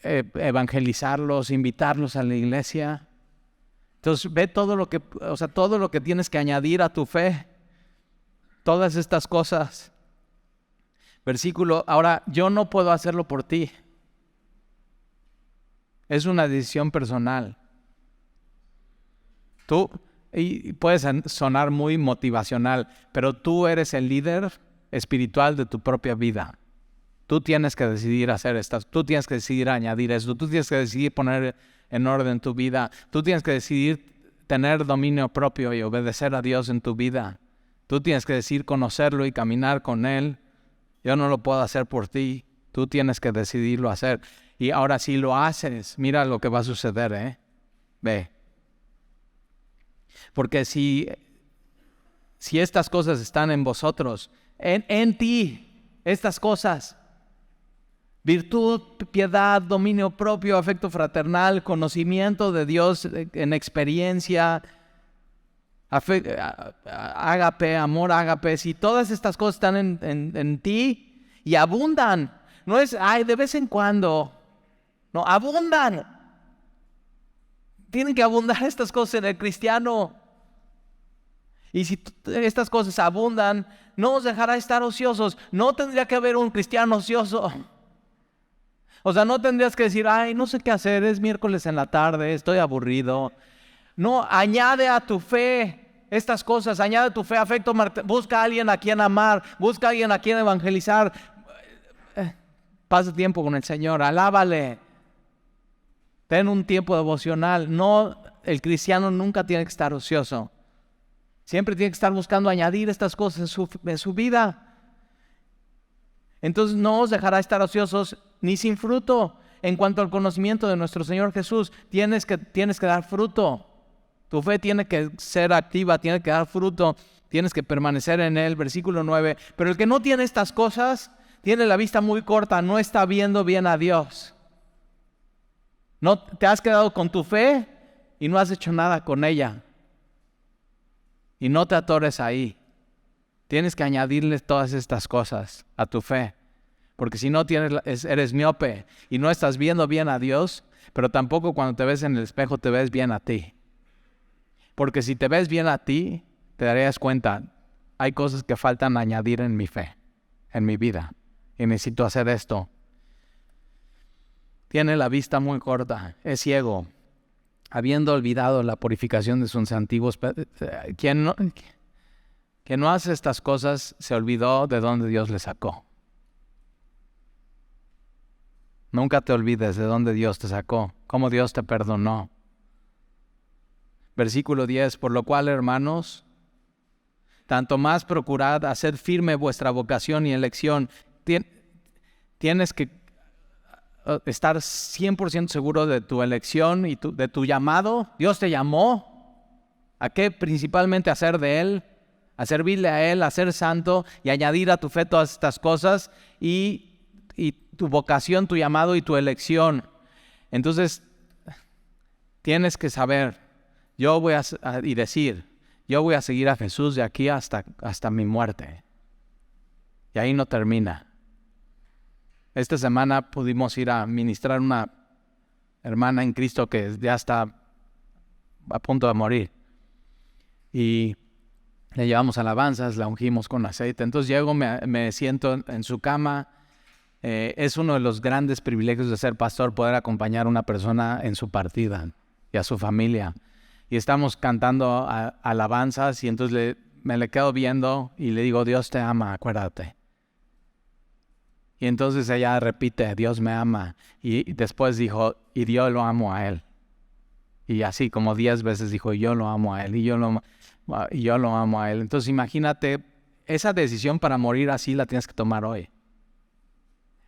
evangelizarlos, invitarlos a la iglesia. Entonces ve todo lo que tienes que añadir a tu fe. Todas estas cosas. Versículo, ahora yo no puedo hacerlo por ti. Es una decisión personal. Y puedes sonar muy motivacional, pero tú eres el líder espiritual de tu propia vida. Tú tienes que decidir hacer tú tienes que decidir añadir esto, tú tienes que decidir poner en orden tu vida, tú tienes que decidir tener dominio propio y obedecer a Dios en tu vida. Tú tienes que decidir conocerlo y caminar con Él. Yo no lo puedo hacer por ti, tú tienes que decidirlo hacer. Y ahora si lo haces, mira lo que va a suceder, Ve. Porque si estas cosas están en vosotros, en ti, estas cosas, virtud, piedad, dominio propio, afecto fraternal, conocimiento de Dios en experiencia, ágape, amor ágape, si todas estas cosas están en ti y abundan, no es, de vez en cuando, no, abundan. Tienen que abundar estas cosas en el cristiano. Y si estas cosas abundan, no os dejará estar ociosos. No tendría que haber un cristiano ocioso. O sea, no tendrías que decir, no sé qué hacer, es miércoles en la tarde, estoy aburrido. No, añade a tu fe estas cosas, añade a tu fe afecto, busca a alguien a quien amar, busca a alguien a quien evangelizar. Pasa tiempo con el Señor, alábale. Ten un tiempo devocional. No, el cristiano nunca tiene que estar ocioso. Siempre tiene que estar buscando añadir estas cosas en su vida. Entonces no os dejará estar ociosos ni sin fruto. En cuanto al conocimiento de nuestro Señor Jesús, tienes que dar fruto. Tu fe tiene que ser activa, tiene que dar fruto, tienes que permanecer en Él. Versículo 9. Pero el que no tiene estas cosas, tiene la vista muy corta, no está viendo bien a Dios. No te has quedado con tu fe y no has hecho nada con ella. Y no te atores ahí. Tienes que añadirle todas estas cosas a tu fe. Porque si no eres miope y no estás viendo bien a Dios, pero tampoco cuando te ves en el espejo te ves bien a ti. Porque si te ves bien a ti, te darías cuenta, hay cosas que faltan añadir en mi fe, en mi vida. Y necesito hacer esto. Tiene la vista muy corta, es ciego, habiendo olvidado la purificación de sus antiguos. Quien no hace estas cosas se olvidó de dónde Dios le sacó. Nunca te olvides de dónde Dios te sacó, cómo Dios te perdonó. Versículo 10, por lo cual, hermanos, tanto más procurad hacer firme vuestra vocación y elección. Tienes que estar 100% seguro de tu elección y de tu llamado. Dios te llamó. ¿A qué? Principalmente a ser de Él, a servirle a Él, a ser santo y añadir a tu fe todas estas cosas y tu vocación, tu llamado y tu elección. Entonces, tienes que saber, yo voy a seguir a Jesús de aquí hasta mi muerte. Y ahí no termina. Esta semana pudimos ir a ministrar a una hermana en Cristo que ya está a punto de morir. Y le llevamos alabanzas, la ungimos con aceite. Entonces llego, me siento en su cama. Es uno de los grandes privilegios de ser pastor, poder acompañar a una persona en su partida y a su familia. Y estamos cantando alabanzas y entonces me le quedo viendo y le digo, Dios te ama, acuérdate. Y entonces ella repite, Dios me ama. Y después dijo, y yo lo amo a Él. Y así como 10 veces dijo, yo lo amo a Él, y yo lo amo a Él. Entonces imagínate, esa decisión para morir así la tienes que tomar hoy.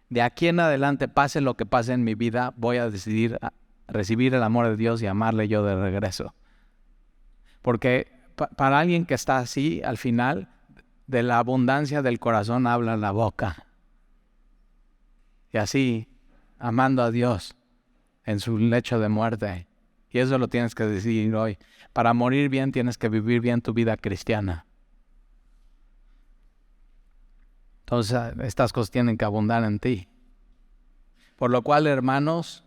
De aquí en adelante, pase lo que pase en mi vida, voy a decidir recibir el amor de Dios y amarle yo de regreso. Porque para alguien que está así, al final, de la abundancia del corazón habla la boca. Y así, amando a Dios en su lecho de muerte. Y eso lo tienes que decidir hoy. Para morir bien, tienes que vivir bien tu vida cristiana. Entonces, estas cosas tienen que abundar en ti. Por lo cual, hermanos,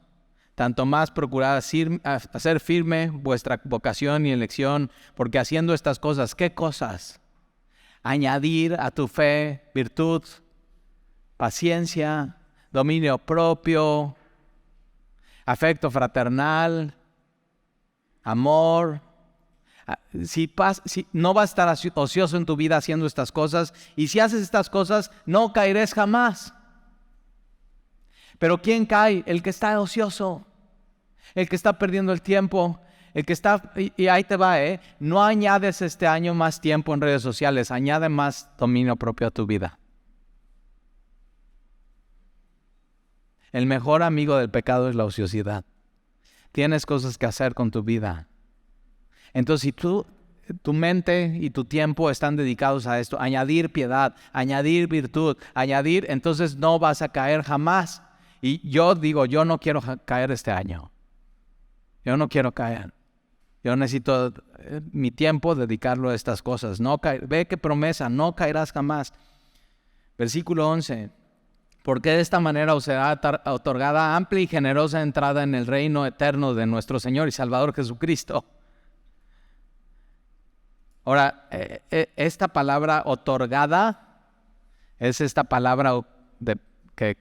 tanto más procurad hacer firme vuestra vocación y elección, porque haciendo estas cosas, ¿qué cosas? Añadir a tu fe virtud, paciencia, dominio propio, afecto fraternal, amor. Si no vas a estar ocioso en tu vida haciendo estas cosas, y si haces estas cosas, no caerás jamás. Pero ¿quién cae? El que está ocioso, el que está perdiendo el tiempo, el que está, y ahí te va, no añades este año más tiempo en redes sociales, añade más dominio propio a tu vida. El mejor amigo del pecado es la ociosidad. Tienes cosas que hacer con tu vida. Entonces, si tu mente y tu tiempo están dedicados a esto, añadir piedad, añadir virtud, entonces no vas a caer jamás. Y yo digo, yo no quiero caer este año. Yo no quiero caer. Yo necesito mi tiempo dedicarlo a estas cosas. Ve qué promesa, no caerás jamás. Versículo 11. Porque de esta manera os será otorgada amplia y generosa entrada en el reino eterno de nuestro Señor y Salvador Jesucristo. Ahora, esta palabra otorgada es esta palabra que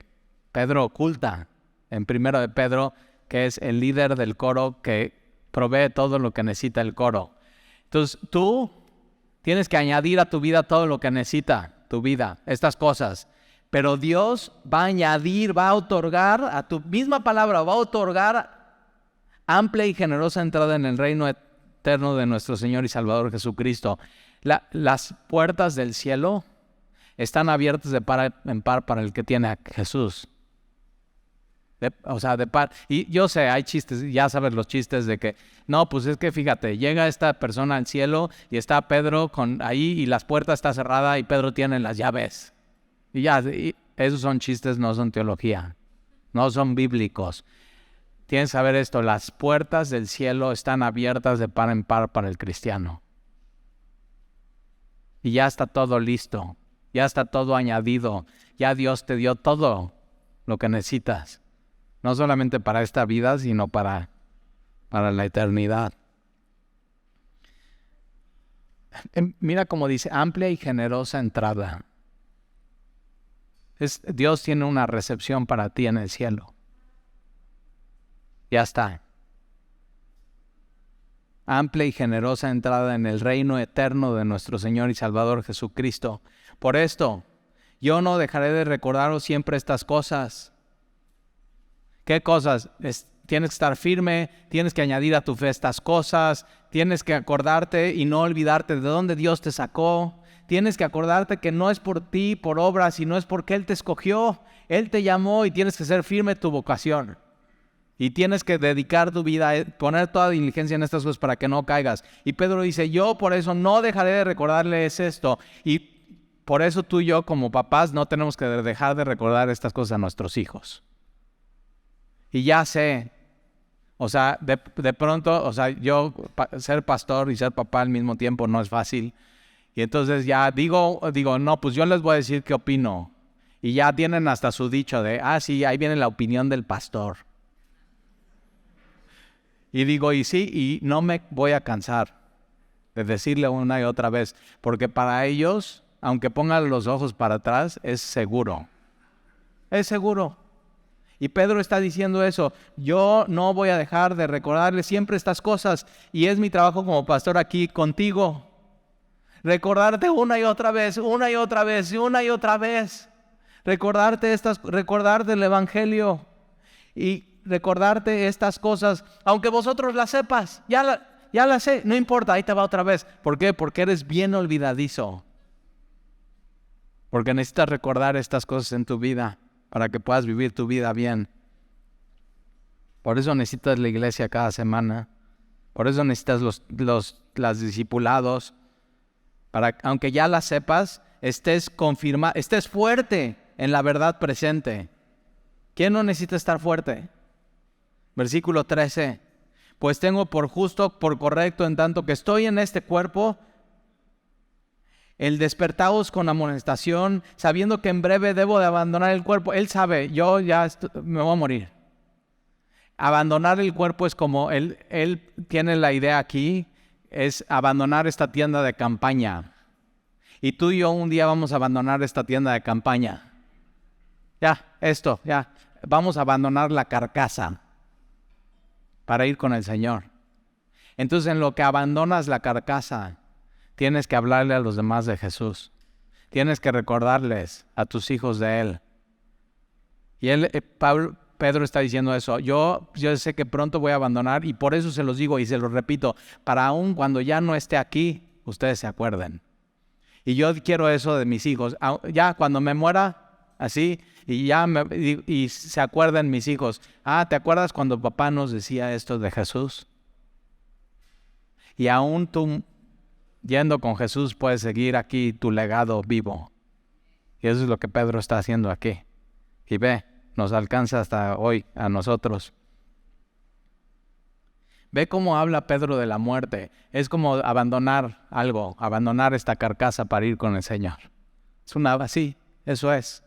Pedro oculta en 1 de Pedro, que es el líder del coro que provee todo lo que necesita el coro. Entonces, tú tienes que añadir a tu vida todo lo que necesita tu vida, estas cosas. Pero Dios va a añadir, va a otorgar, a tu misma palabra, va a otorgar amplia y generosa entrada en el reino eterno de nuestro Señor y Salvador Jesucristo. Las puertas del cielo están abiertas de par en par para el que tiene a Jesús. Y yo sé, hay chistes, ya sabes los chistes de que, no, pues es que fíjate, llega esta persona al cielo y está Pedro ahí y las puertas están cerradas y Pedro tiene las llaves. Y esos son chistes, no son teología, no son bíblicos. tienes que saber esto, las puertas del cielo están abiertas de par en par para el cristiano. Y ya está todo listo, ya está todo añadido, ya Dios te dio todo lo que necesitas. No solamente para esta vida, sino para la eternidad. Mira cómo dice, amplia y generosa entrada. Dios tiene una recepción para ti en el cielo. Ya está. Amplia y generosa entrada en el reino eterno de nuestro Señor y Salvador Jesucristo. Por esto, yo no dejaré de recordaros siempre estas cosas. ¿Qué cosas? Tienes que estar firme, tienes que añadir a tu fe estas cosas, tienes que acordarte y no olvidarte de dónde Dios te sacó. Tienes que acordarte que no es por ti, por obras, sino es porque Él te escogió, Él te llamó y tienes que ser firme en tu vocación. Y tienes que dedicar tu vida, poner toda diligencia en estas cosas para que no caigas. Y Pedro dice, yo por eso no dejaré de recordarles esto. Y por eso tú y yo como papás no tenemos que dejar de recordar estas cosas a nuestros hijos. Y ya sé, o sea, de pronto, o sea, yo ser pastor y ser papá al mismo tiempo no es fácil. Y entonces ya digo, no, pues yo les voy a decir qué opino. Y ya tienen hasta su dicho de, sí, ahí viene la opinión del pastor. Y digo, y sí, y no me voy a cansar de decirle una y otra vez, porque para ellos, aunque pongan los ojos para atrás, es seguro. Es seguro. Y Pedro está diciendo eso, yo no voy a dejar de recordarles siempre estas cosas, y es mi trabajo como pastor aquí contigo. Recordarte una y otra vez, una y otra vez, y una y otra vez. Recordarte el Evangelio y recordarte estas cosas, aunque vosotros las sepas, ya las sé, no importa, ahí te va otra vez. ¿Por qué? Porque eres bien olvidadizo. Porque necesitas recordar estas cosas en tu vida para que puedas vivir tu vida bien. Por eso necesitas la iglesia cada semana. Por eso necesitas los discipulados. Para, aunque ya las sepas, estés fuerte en la verdad presente. ¿Quién no necesita estar fuerte? Versículo 13. Pues tengo por justo, por correcto, en tanto que estoy en este cuerpo, el despertaos con amonestación, sabiendo que en breve debo de abandonar el cuerpo. Él sabe, yo ya me voy a morir. Abandonar el cuerpo es como, él tiene la idea aquí, es abandonar esta tienda de campaña. Y tú y yo un día vamos a abandonar esta tienda de campaña. Vamos a abandonar la carcasa para ir con el Señor. Entonces, en lo que abandonas la carcasa, tienes que hablarle a los demás de Jesús. Tienes que recordarles a tus hijos de Él. Y Pedro está diciendo eso. Yo sé que pronto voy a abandonar y por eso se los digo y se los repito, para aún cuando ya no esté aquí, ustedes se acuerden. Y yo quiero eso de mis hijos. Ya cuando me muera, así, y se acuerden mis hijos. ¿Te acuerdas cuando papá nos decía esto de Jesús? Y aún tú, yendo con Jesús, puedes seguir aquí tu legado vivo. Y eso es lo que Pedro está haciendo aquí. Y ve, nos alcanza hasta hoy a nosotros. Ve cómo habla Pedro de la muerte. Es como abandonar algo, abandonar esta carcasa para ir con el Señor. Sí, eso es.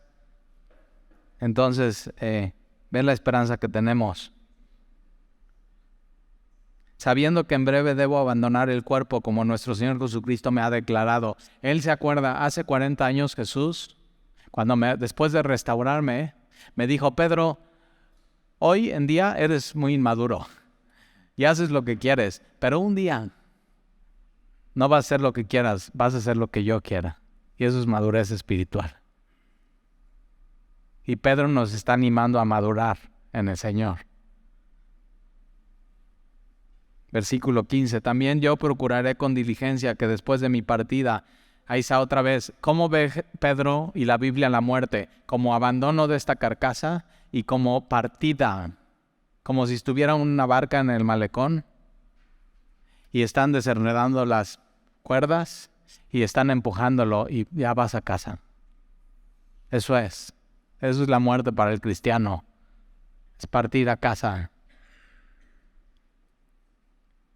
Entonces, ve la esperanza que tenemos. Sabiendo que en breve debo abandonar el cuerpo como nuestro Señor Jesucristo me ha declarado. Él se acuerda, hace 40 años Jesús, después de restaurarme, me dijo, Pedro, hoy en día eres muy inmaduro y haces lo que quieres, pero un día no vas a hacer lo que quieras, vas a hacer lo que yo quiera. Y eso es madurez espiritual. Y Pedro nos está animando a madurar en el Señor. Versículo 15. También yo procuraré con diligencia que después de mi partida, ahí está otra vez, ¿cómo ve Pedro y la Biblia la muerte? Como abandono de esta carcasa y como partida, como si estuviera una barca en el malecón y están desenredando las cuerdas y están empujándolo y ya vas a casa. Eso es la muerte para el cristiano, es partir a casa.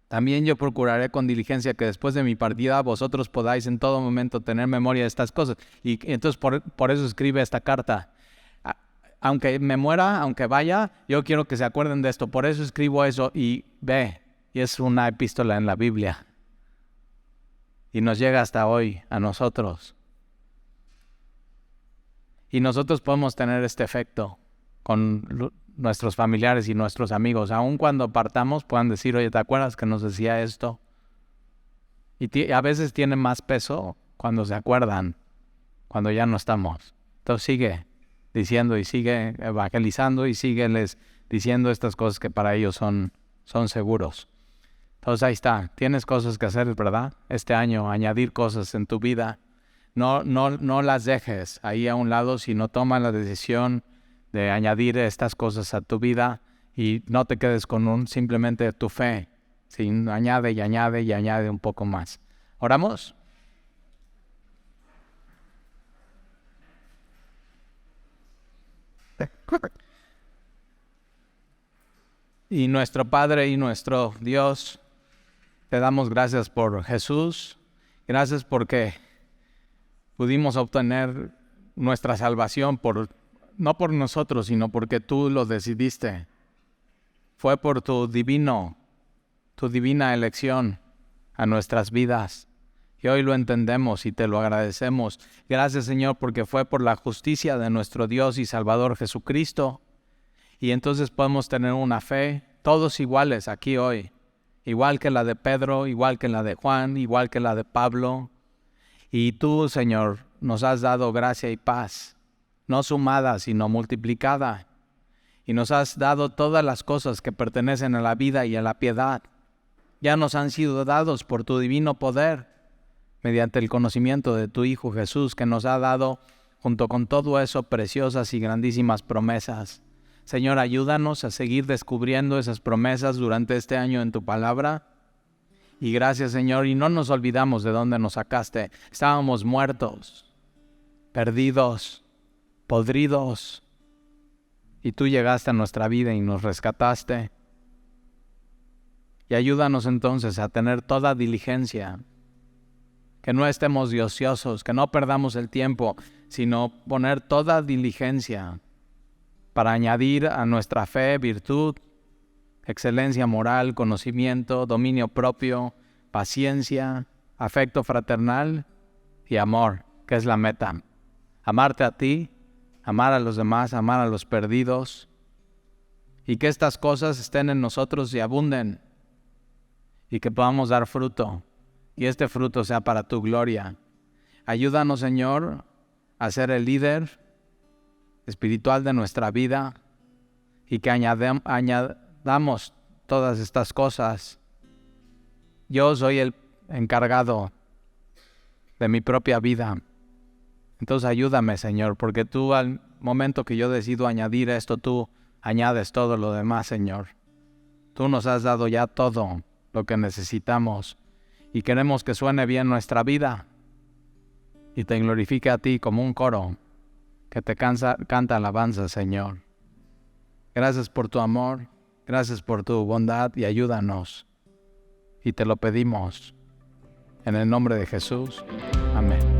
También yo procuraré con diligencia que después de mi partida vosotros podáis en todo momento tener memoria de estas cosas. Y entonces por eso escribe esta carta. Aunque me muera, aunque vaya, yo quiero que se acuerden de esto. Por eso escribo eso y es una epístola en la Biblia. Y nos llega hasta hoy a nosotros. Y nosotros podemos tener este efecto con nuestros familiares y nuestros amigos. Aun cuando partamos, puedan decir, oye, ¿te acuerdas que nos decía esto? Y a veces tiene más peso cuando se acuerdan, cuando ya no estamos. Entonces sigue diciendo y sigue evangelizando y sígueles diciendo estas cosas que para ellos son seguros. Entonces ahí está. Tienes cosas que hacer, ¿verdad? Este año, añadir cosas en tu vida. No las dejes ahí a un lado, sino toma la decisión de añadir estas cosas a tu vida y no te quedes con simplemente tu fe, sino añade y añade y añade un poco más. ¿Oramos? Y nuestro Padre y nuestro Dios, te damos gracias por Jesús, gracias porque pudimos obtener nuestra salvación no por nosotros, sino porque tú lo decidiste. Fue por tu divina elección a nuestras vidas. Y hoy lo entendemos y te lo agradecemos. Gracias, Señor, porque fue por la justicia de nuestro Dios y Salvador Jesucristo. Y entonces podemos tener una fe, todos iguales aquí hoy. Igual que la de Pedro, igual que la de Juan, igual que la de Pablo. Y tú, Señor, nos has dado gracia y paz, no sumada, sino multiplicada. Y nos has dado todas las cosas que pertenecen a la vida y a la piedad. Ya nos han sido dados por tu divino poder, mediante el conocimiento de tu Hijo Jesús, que nos ha dado, junto con todo eso, preciosas y grandísimas promesas. Señor, ayúdanos a seguir descubriendo esas promesas durante este año en tu palabra. Y gracias, Señor, y no nos olvidamos de dónde nos sacaste. Estábamos muertos, perdidos, podridos, y tú llegaste a nuestra vida y nos rescataste. Y ayúdanos entonces a tener toda diligencia, que no estemos de ociosos, que no perdamos el tiempo, sino poner toda diligencia para añadir a nuestra fe virtud, excelencia moral, conocimiento, dominio propio, paciencia, afecto fraternal y amor, que es la meta. Amarte a ti, amar a los demás, amar a los perdidos, y que estas cosas estén en nosotros y abunden, y que podamos dar fruto, y este fruto sea para tu gloria. Ayúdanos, Señor, a ser el líder espiritual de nuestra vida, y que añadamos todas estas cosas. Yo soy el encargado de mi propia vida. Entonces ayúdame, Señor, porque tú al momento que yo decido añadir esto, tú añades todo lo demás, Señor. Tú nos has dado ya todo lo que necesitamos y queremos que suene bien nuestra vida y te glorifique a ti como un coro que te canta alabanza, Señor. Gracias por tu amor, gracias por tu bondad y ayúdanos. Y te lo pedimos en el nombre de Jesús. Amén.